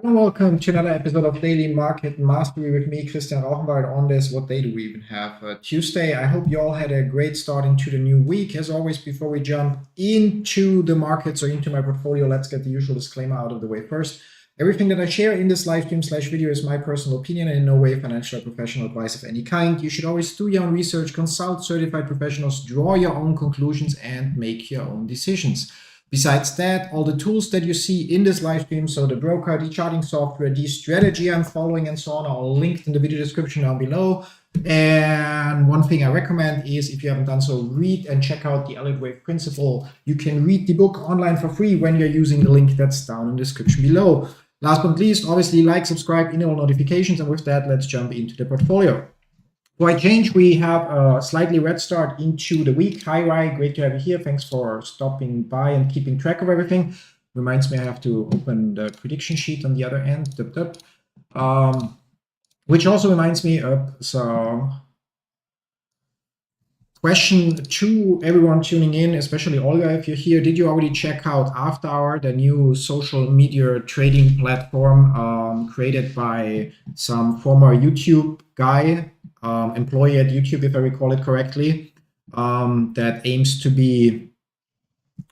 And welcome to another episode of Daily Market Mastery with me, Christian Rauchenwald. On this, what day do we even have? Tuesday. I hope you all had a great start into the new week. As always, before we jump into the markets or into my portfolio, let's get the usual disclaimer out of the way first. Everything that I share in this live stream / video is my personal opinion and in no way financial or professional advice of any kind. You should always do your own research, consult certified professionals, draw your own conclusions, and make your own decisions. Besides that, all the tools that you see in this live stream, so the broker, the charting software, the strategy I'm following, and so on, are all linked in the video description down below. And one thing I recommend is, if you haven't done so, read and check out the Elliott Wave Principle. You can read the book online for free when you're using the link that's down in the description below. Last but not least, obviously, like, subscribe, enable notifications, and with that, let's jump into the portfolio. For a change, we have a slightly red start into the week. Hi, Rai, great to have you here. Thanks for stopping by and keeping track of everything. Reminds me I have to open the prediction sheet on the other end, which also reminds me of, so question to everyone tuning in, especially Olga, if you're here, did you already check out After Hour, the new social media trading platform created by some former YouTube guy, employee at YouTube, if I recall it correctly, that aims to be,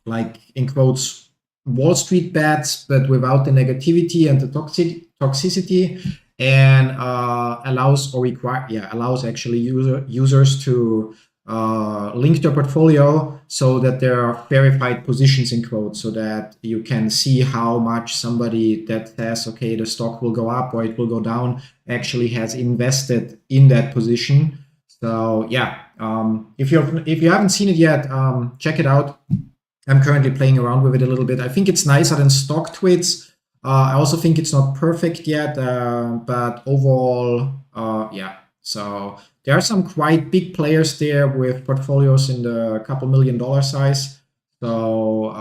like, in quotes, Wall Street bets, but without the negativity and the toxicity, and allows actually users to link their portfolio so that there are verified positions, in quotes, so that you can see how much somebody that says, okay, the stock will go up or it will go down, actually has invested in that position. So yeah, if you haven't seen it yet, check it out. I'm currently playing around with it a little bit. I think it's nicer than StockTwits. I also think it's not perfect yet, but overall, yeah. So there are some quite big players there with portfolios in the couple $1 million size. So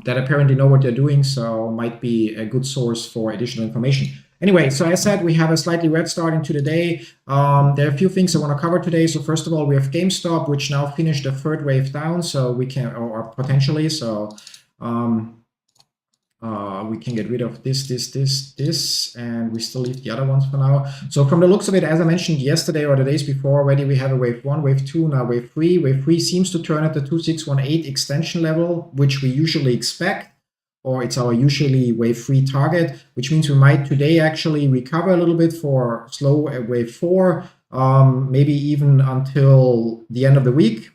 that apparently know what they're doing, so might be a good source for additional information. Anyway, so as said, we have a slightly red start into the day. There are a few things I want to cover today. So first of all, we have GameStop, which now finished the third wave down, so we can, or potentially, so we can get rid of this, and we still leave the other ones for now. So from the looks of it, as I mentioned yesterday or the days before already, we have a wave 1, wave 2, now wave 3. Wave 3 seems to turn at the 2618 extension level, which we usually expect, or it's our usually wave 3 target, which means we might today actually recover a little bit for slow wave 4, maybe even until the end of the week.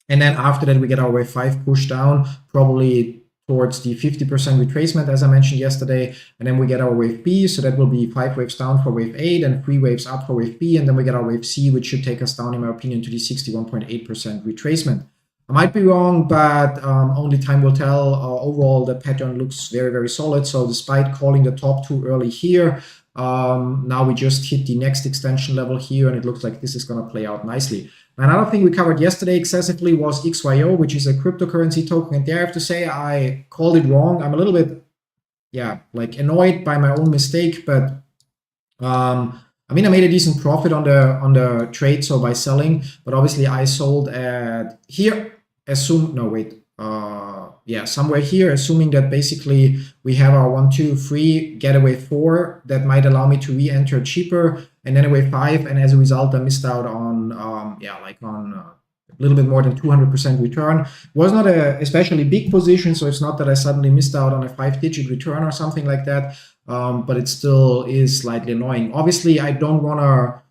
And then after that, we get our wave 5 push down, probably towards the 50% retracement, as I mentioned yesterday, and then we get our wave B, so that will be 5 waves down for wave A, and 3 waves up for wave B, and then we get our wave C, which should take us down, in my opinion, to the 61.8% retracement. I might be wrong, but only time will tell. Overall, the pattern looks very, very solid, so despite calling the top too early here, now we just hit the next extension level here, and it looks like this is going to play out nicely. Another thing we covered yesterday excessively was XYO, which is a cryptocurrency token. And there I have to say I called it wrong. I'm a little bit, like annoyed by my own mistake, but I mean, I made a decent profit on the trade, so by selling, but obviously I sold at here, somewhere here, assuming that basically we have our 1, 2, 3, get a wave 4 that might allow me to re-enter cheaper, and then a wave 5, and as a result, I missed out on a little bit more than 200% return. Was not a especially big position, so it's not that I suddenly missed out on a 5-digit return or something like that, but it still is slightly annoying. Obviously, I don't want to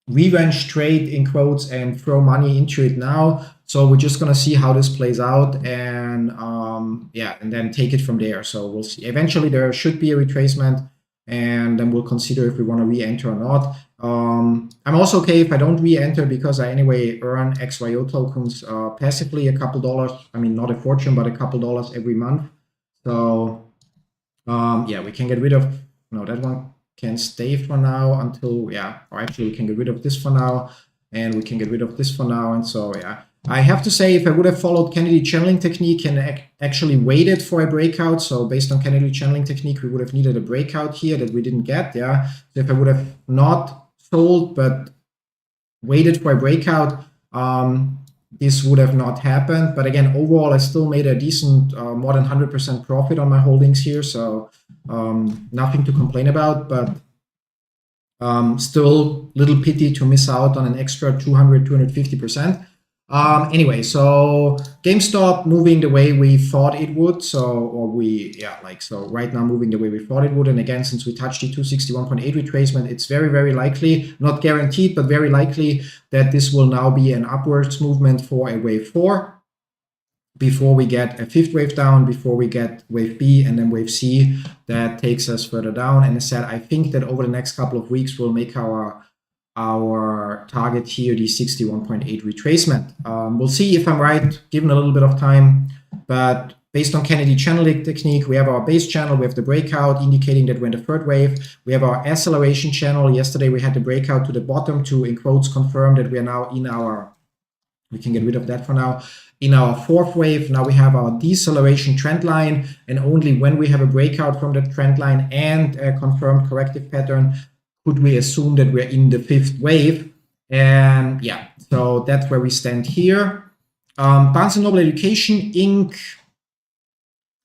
revenge trade, in quotes, and throw money into it now. So we're just going to see how this plays out, and and then take it from there. So we'll see. Eventually, there should be a retracement, and then we'll consider if we want to re-enter or not. I'm also okay if I don't re-enter, because I anyway earn XYO tokens passively, a couple dollars. I mean, not a fortune, but a couple dollars every month. So we can get rid of, that one can stay for now until, or actually we can get rid of this for now, and we can get rid of this for now. And so, I have to say, if I would have followed Kennedy channeling technique and actually waited for a breakout, so based on Kennedy channeling technique, we would have needed a breakout here that we didn't get. So if I would have not sold but waited for a breakout, this would have not happened. But again, overall, I still made a decent, more than 100% profit on my holdings here. So nothing to complain about, but still little pity to miss out on an extra 200, 250%. Anyway, so GameStop moving the way we thought it would. So right now moving the way we thought it would. And again, since we touched the 261.8 retracement, it's very, very likely, not guaranteed, but very likely that this will now be an upwards movement for a wave 4 before we get a 5th wave down, before we get wave B and then wave C that takes us further down. And as I said, I think that over the next couple of weeks, we'll make our target here, the 61.8 retracement. We'll see if I'm right, given a little bit of time, but based on Kennedy channeling technique, we have our base channel, we have the breakout indicating that we're in the 3rd wave. We have our acceleration channel. Yesterday, we had the breakout to the bottom to, in quotes, confirm that we are now in our, we can get rid of that for now, in our 4th wave. Now we have our deceleration trend line, and only when we have a breakout from that trend line and a confirmed corrective pattern could we assume that we're in the 5th wave. And yeah, so that's where we stand here. Barnes & Noble Education Inc.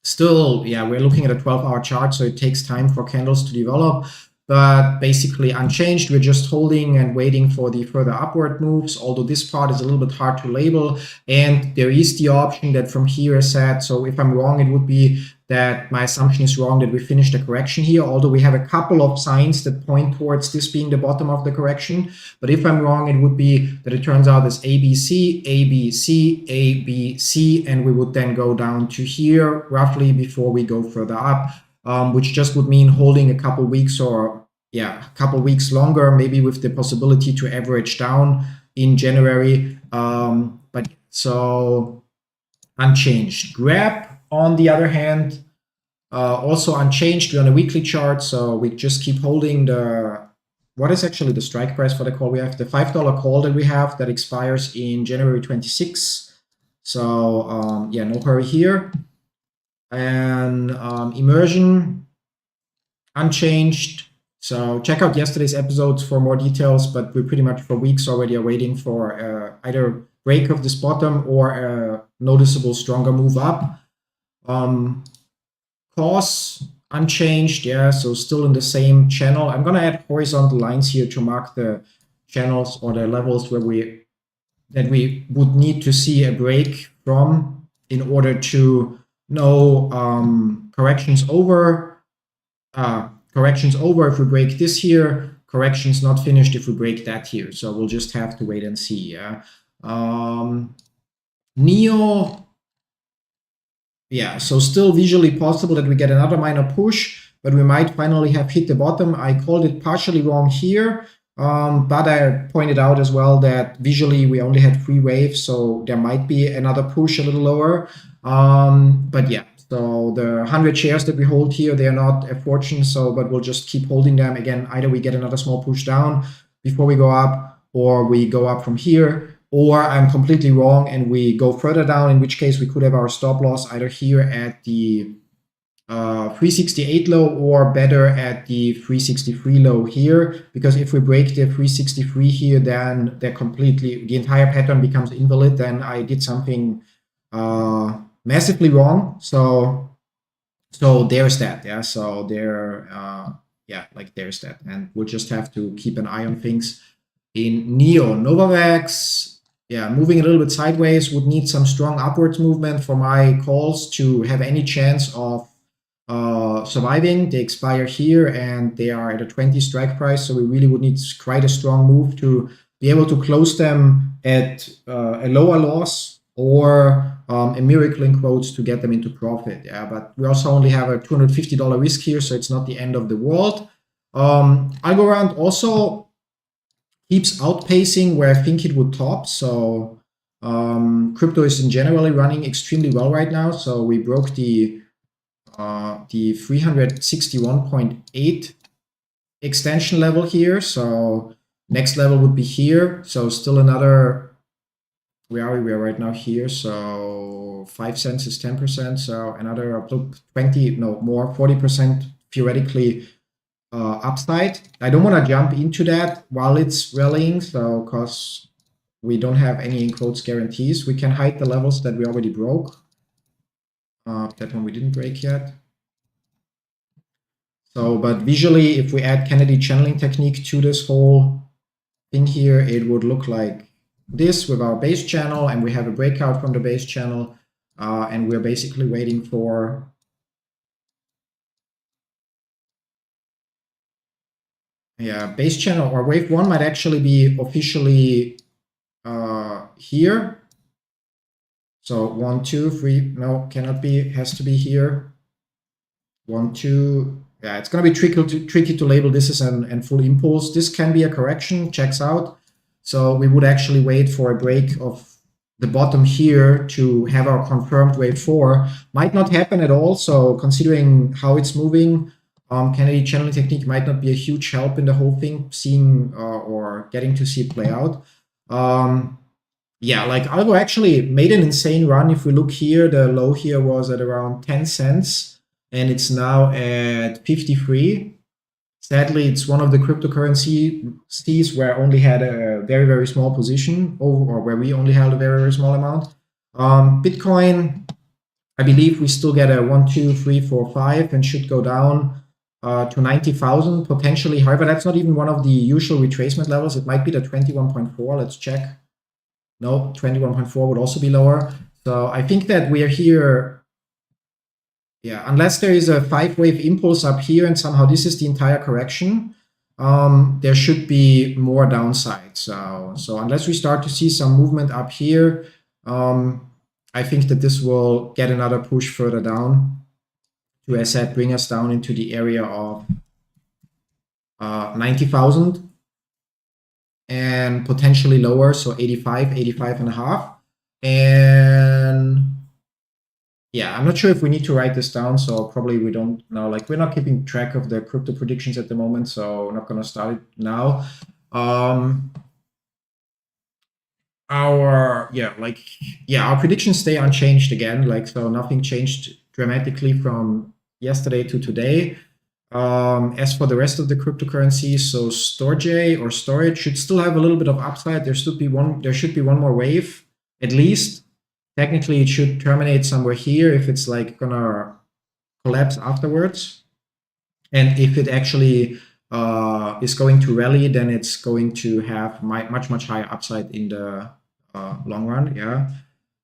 Still, yeah, we're looking at a 12-hour chart, so it takes time for candles to develop, but basically unchanged. We're just holding and waiting for the further upward moves, although this part is a little bit hard to label. And there is the option that from here is set. So if I'm wrong, it would be that my assumption is wrong, that we finished the correction here, although we have a couple of signs that point towards this being the bottom of the correction. But if I'm wrong, it would be that it turns out as ABC, ABC, ABC, and we would then go down to here roughly before we go further up. Which just would mean holding a couple weeks or a couple weeks longer, maybe with the possibility to average down in January. But so unchanged. Grab, on the other hand, also unchanged. We're on a weekly chart, so we just keep holding the, what is actually the strike price for the call? We have the $5 call that we have that expires in January 26. So yeah, no hurry here. And immersion unchanged. So check out yesterday's episodes for more details, but we pretty much for weeks already are waiting for either break of this bottom or a noticeable stronger move up. Cause unchanged, yeah, so still in the same channel. I'm gonna add horizontal lines here to mark the channels or the levels where we would need to see a break from in order to know corrections over if we break this here, corrections not finished if we break that here. So we'll just have to wait and see. Yeah. NEO, yeah, so still visually possible that we get another minor push, but we might finally have hit the bottom. I called it partially wrong here, but I pointed out as well that visually we only had 3 waves, so there might be another push a little lower. But yeah, so the 100 shares that we hold here, they are not a fortune, so but we'll just keep holding them. Again, either we get another small push down before we go up, or we go up from here, or I'm completely wrong and we go further down, in which case we could have our stop loss either here at the 368 low or better at the 363 low here, because if we break the 363 here, then the entire pattern becomes invalid. Then I did something massively wrong. So there's that. Yeah, so there there's that, and we'll just have to keep an eye on things. In NEO, Novavax, yeah, moving a little bit sideways, would need some strong upwards movement for my calls to have any chance of surviving. They expire here and they are at a 20 strike price, so we really would need quite a strong move to be able to close them at a lower loss, or a miracle in quotes to get them into profit. Yeah, but we also only have a $250 risk here, so it's not the end of the world. Algorand also keeps outpacing where I think it would top. So crypto is in generally running extremely well right now. So we broke the 361.8 extension level here. So next level would be here. So still another, where are we? We are right now here. So 5 cents is 10%. So another 40% theoretically upside. I don't want to jump into that while it's rallying, so because we don't have any in quotes guarantees. We can hide the levels that we already broke. That one we didn't break yet. So, but visually, if we add Kennedy channeling technique to this whole thing here, it would look like this with our base channel, and we have a breakout from the base channel, and we're basically waiting for base channel, or wave 1 might actually be officially here. So 1, 2, 3, no, cannot be, has to be here. 1, 2, yeah, it's going to be tricky to label this as an full impulse. This can be a correction, checks out. So we would actually wait for a break of the bottom here to have our confirmed wave 4. Might not happen at all. So considering how it's moving, Kennedy channeling technique might not be a huge help in the whole thing, seeing or getting to see it play out. Yeah, like Algo actually made an insane run. If we look here, the low here was at around 10 cents. And it's now at 53. Sadly, it's one of the cryptocurrencies where I only had a very, very small position, or where we only held a very, very small amount. Bitcoin, I believe we still get a 1, 2, 3, 4, 5 and should go down to 90,000 potentially. However, that's not even one of the usual retracement levels. It might be the 21.4. Let's check. No, 21.4 would also be lower. So I think that we are here. Yeah, unless there is a 5-wave impulse up here and somehow this is the entire correction, there should be more downside. So unless we start to see some movement up here, I think that this will get another push further down to, as I said, bring us down into the area of 90,000 and potentially lower, so 85, 85 and a half. And yeah, I'm not sure if we need to write this down, so probably we don't know. Like, we're not keeping track of the crypto predictions at the moment, so we're not going to start it now. Our predictions stay unchanged again. Like, so nothing changed dramatically from yesterday to today. As for the rest of the cryptocurrencies, so storage should still have a little bit of upside. There should be one more wave at least. Technically, it should terminate somewhere here if it's like gonna collapse afterwards. And if it actually is going to rally, then it's going to have much higher upside in the long run. Yeah.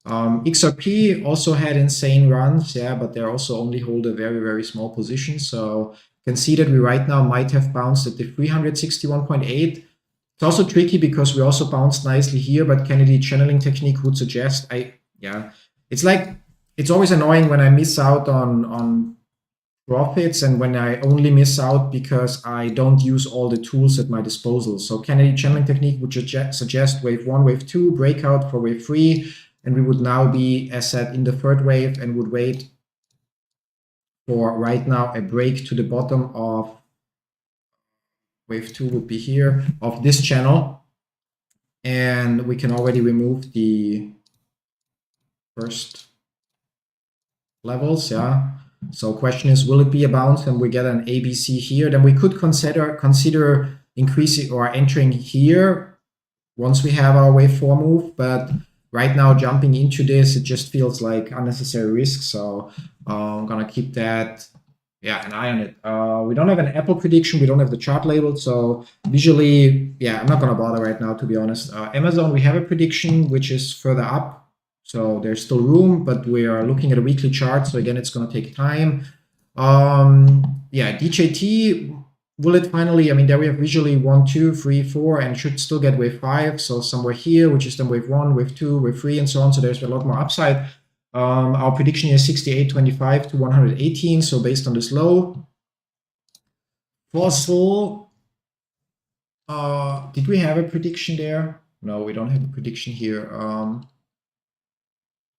XRP also had insane runs. Yeah, but they also only hold a very, very small position. So you can see that we right now might have bounced at the 361.8. It's also tricky because we also bounced nicely here, but Kennedy channeling technique would suggest it's like, it's always annoying when I miss out on profits and when I only miss out because I don't use all the tools at my disposal. So Kennedy channeling technique would suggest wave 1, wave 2, breakout for wave 3, and we would now be, as said, in the third wave and would wait for right now a break to the bottom of wave 2 would be here of this channel, and we can already remove the first levels. Yeah. So question is, will it be a bounce and we get an ABC here? Then we could consider increasing or entering here once we have our wave 4 move. But right now, jumping into this, it just feels like unnecessary risk. So I'm gonna keep that, an eye on it. We don't have an Apple prediction. We don't have the chart labeled. So visually, I'm not gonna bother right now, to be honest. Amazon, we have a prediction which is further up. So there's still room, but we are looking at a weekly chart. So again, it's going to take time. DJT, will it finally, I mean, there we have visually 1, 2, 3, 4, and should still get wave 5. So somewhere here, which is then wave 1, wave 2, wave 3, and so on. So there's a lot more upside. Our prediction is 68.25 to 118. So based on this low. Fossil, did we have a prediction there? No, we don't have a prediction here.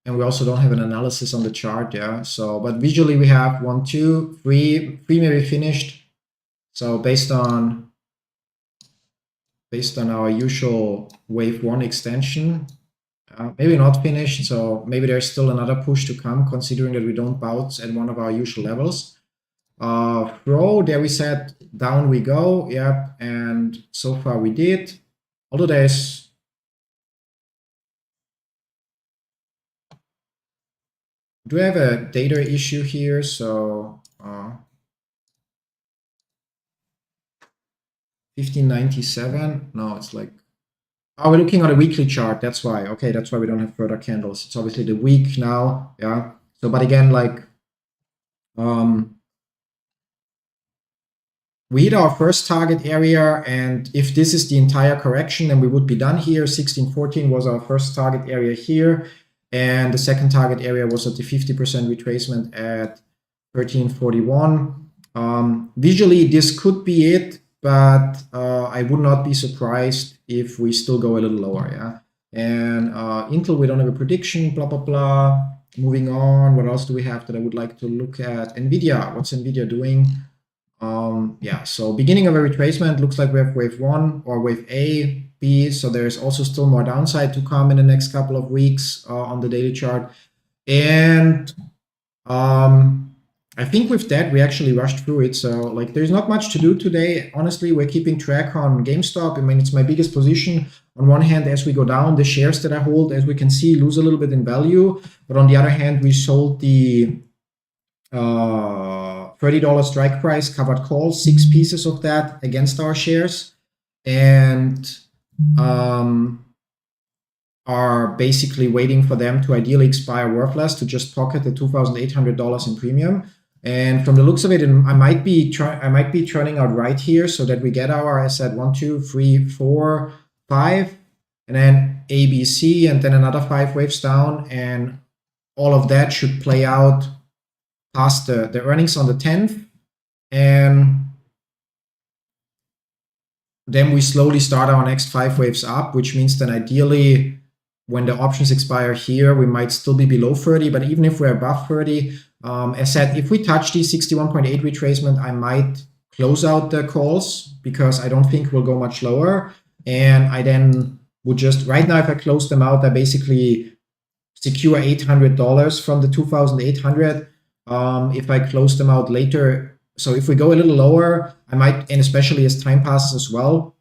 And we also don't have an analysis on the chart, So, but visually we have 1, 2, 3 maybe finished. So based on our usual wave 1 extension, maybe not finished. So maybe there's still another push to come, considering that we don't bounce at one of our usual levels. Pro, there we said down we go, and so far we did. Although there's do I have a data issue here? So 1597. No, it's like, oh, we're looking at a weekly chart. That's why. Okay, that's why we don't have further candles. It's obviously the week now. Yeah. So, but again, like, we hit our first target area, and if this is the entire correction, then we would be done here. 1614 was our first target area here, and the second target area was at the 50% retracement at 1341. Visually, this could be it, but I would not be surprised if we still go a little lower. Yeah. And Intel, we don't have a prediction. Blah blah blah. Moving on. What else do we have that I would like to look at? Nvidia. What's Nvidia doing? Yeah, so beginning of a retracement, looks like we have wave 1 or wave A, B, so there's also still more downside to come in the next couple of weeks on the daily chart. And I think with that, we actually rushed through it. So like, there's not much to do today. Honestly, we're keeping track on GameStop. I mean, it's my biggest position. On one hand, as we go down, the shares that I hold, as we can see, lose a little bit in value. But on the other hand, we sold the $30 strike price covered call, 6 pieces of that against our shares, and are basically waiting for them to ideally expire worthless to just pocket the $2,800 in premium. And from the looks of it, I might be turning out right here so that we get our, I said, 1, 2, 3, 4, 5, and then A, B, C, and then another 5 waves down, and all of that should play out past the earnings on the 10th, and then we slowly start our next 5 waves up, which means that ideally when the options expire here, we might still be below 30, but even if we're above 30, as said, if we touch the 61.8 retracement, I might close out the calls because I don't think we'll go much lower, and I then would just, right now if I close them out, I basically secure $800 from the 2,800. If I close them out later, so if we go a little lower, I might, and especially as time passes as well.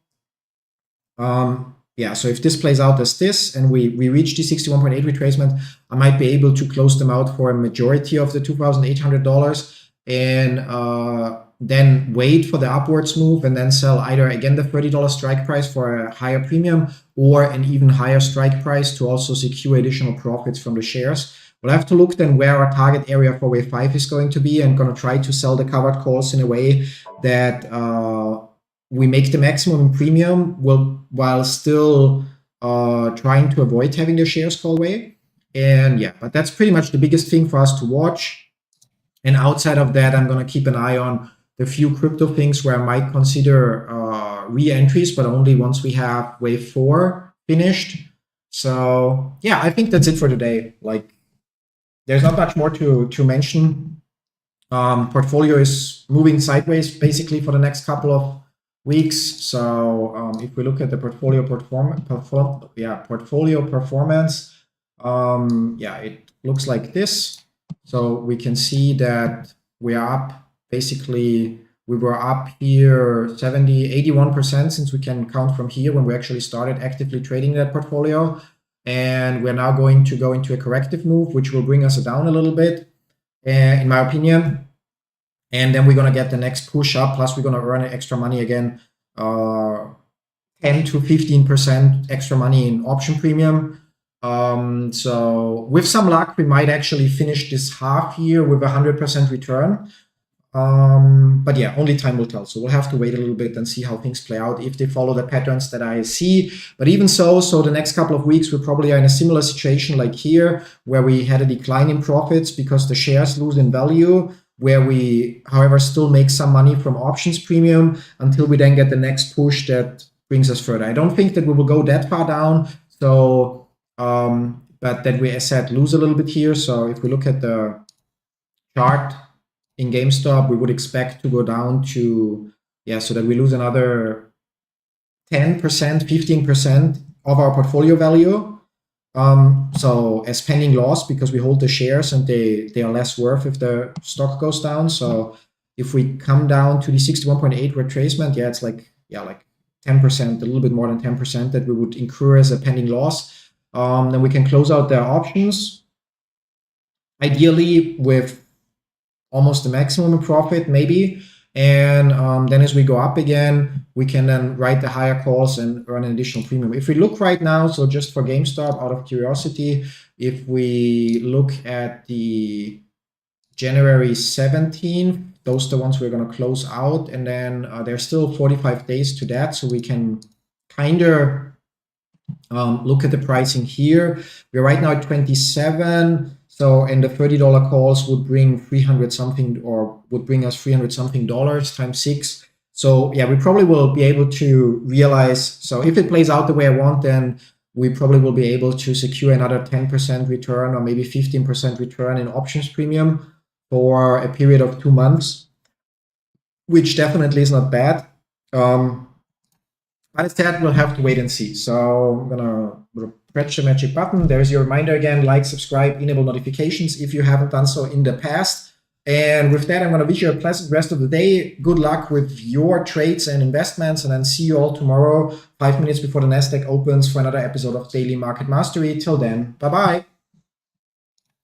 Yeah, so if this plays out as this, and we reach the 61.8 retracement, I might be able to close them out for a majority of the $2,800, and then wait for the upwards move, and then sell either again the $30 strike price for a higher premium, or an even higher strike price to also secure additional profits from the shares. We'll have to look then where our target area for wave 5 is going to be, and going to try to sell the covered calls in a way that we make the maximum in premium while still trying to avoid having the shares fall away. And yeah, but that's pretty much the biggest thing for us to watch. And outside of that, I'm going to keep an eye on the few crypto things where I might consider re-entries, but only once we have wave 4 finished. So yeah, I think that's it for today. Like, there's not much more to mention. Portfolio is moving sideways basically for the next couple of weeks. So if we look at the portfolio performance, yeah, it looks like this. So we can see that we are up. Basically, we were up here 81% since we can count from here when we actually started actively trading that portfolio. And we're now going to go into a corrective move, which will bring us down a little bit, in my opinion. And then we're going to get the next push up, plus we're going to earn extra money again, 10 to 15% extra money in option premium. So with some luck, we might actually finish this half year with 100% return. But yeah, only time will tell. So we'll have to wait a little bit and see how things play out, if they follow the patterns that I see. But even so the next couple of weeks, we probably are in a similar situation like here, where we had a decline in profits because the shares lose in value, where we, however, still make some money from options premium until we then get the next push that brings us further. I don't think that we will go that far down. So, but that we, as said, lose a little bit here. So if we look at the chart in GameStop, we would expect to go down to, yeah, so that we lose another 10%, 15% of our portfolio value. So as pending loss, because we hold the shares and they are less worth if the stock goes down. So if we come down to the 61.8 retracement, yeah, it's like 10%, a little bit more than 10% that we would incur as a pending loss. Then we can close out the options. ideally with almost the maximum profit, maybe. And then as we go up again, we can then write the higher calls and earn an additional premium. If we look right now, so just for GameStop, out of curiosity, if we look at the January 17th, those are the ones we're going to close out. And then there's still 45 days to that. So we can kind of look at the pricing here. We're right now at 27. So, and the $30 calls would bring 300 something, or would bring us 300 something dollars times 6. So yeah, we probably will be able to realize. So if it plays out the way I want, then we probably will be able to secure another 10% return or maybe 15% return in options premium for a period of 2 months, which definitely is not bad. But instead, we'll have to wait and see. So I'm gonna press the magic button. There's your reminder again, like, subscribe, enable notifications if you haven't done so in the past. And with that, I'm gonna wish you a pleasant rest of the day. Good luck with your trades and investments, and then see you all tomorrow, 5 minutes before the Nasdaq opens, for another episode of Daily Market Mastery. Till then, bye-bye.